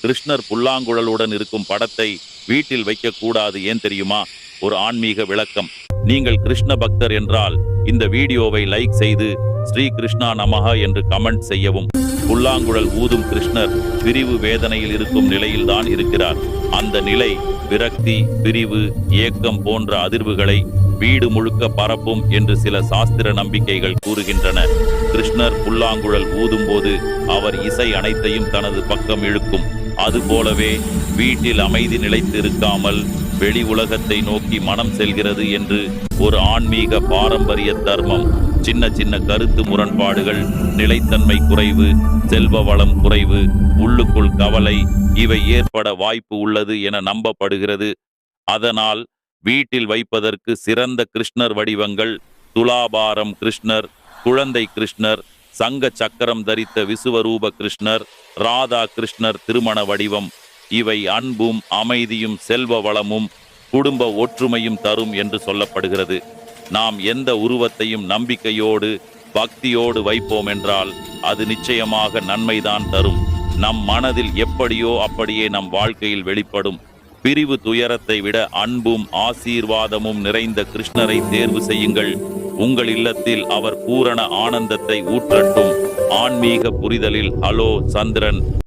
கிருஷ்ணர் புல்லாங்குழலுடன் இருக்கும் படத்தை வீட்டில் வைக்கக்கூடாது, ஏன் தெரியுமா? ஒரு ஆன்மீக விளக்கம். நீங்கள் கிருஷ்ண பக்தர் என்றால் இந்த வீடியோவை லைக் செய்து ஸ்ரீ கிருஷ்ணா நமஹ என்று கமெண்ட் செய்யவும். புல்லாங்குழல் ஊதும் கிருஷ்ணர் பிரிவு வேதனையில் இருக்கும் நிலையில்தான் இருக்கிறார். அந்த நிலை விரக்தி, பிரிவு, ஏக்கம் போன்ற அதிர்வுகளை வீடு முழுக்க பரப்பும் என்று சில சாஸ்திர நம்பிக்கைகள் கூறுகின்றன. கிருஷ்ணர் புல்லாங்குழல் ஊதும்போது அவர் இசை அனைத்தையும் தனது பக்கம் இழுக்கும். அதுபோலவே வீட்டில் அமைதி நிலைத்து இருக்காமல் வெளி உலகத்தை நோக்கி மனம் செல்கிறது என்று ஒரு ஆன்மீக பாரம்பரிய தர்மம். சின்ன சின்ன கருத்து முரண்பாடுகள், நிலைத்தன்மை குறைவு, செல்வ வளம் குறைவு, உள்ளுக்குள் கவலை, இவை ஏற்பட வாய்ப்பு உள்ளது என நம்பப்படுகிறது. அதனால் வீட்டில் வைப்பதற்கு சிறந்த கிருஷ்ணர் வடிவங்கள் துலாபாரம் கிருஷ்ணர், குழந்தை கிருஷ்ணர், சங்க சக்கரம் தரித்த விசுவரூப கிருஷ்ணர், ராதா கிருஷ்ணர் திருமண வடிவம். இவை அன்பும் அமைதியும் செல்வ வளமும் குடும்ப ஒற்றுமையும் தரும் என்று சொல்லப்படுகிறது. நாம் எந்த உருவத்தையும் நம்பிக்கையோடு பக்தியோடு வைப்போம் என்றால் அது நிச்சயமாக நன்மைதான் தரும். நம் மனதில் எப்படியோ அப்படியே நம் வாழ்க்கையில் வெளிப்படும். பிரிவு துயரத்தை விட அன்பும் ஆசீர்வாதமும் நிறைந்த கிருஷ்ணரை தேர்வு செய்யுங்கள். உங்கள் இல்லத்தில் அவர் பூரண ஆனந்தத்தை ஊற்றட்டும். ஆன்மீக புரிதலில் ஹலோ சந்திரன்.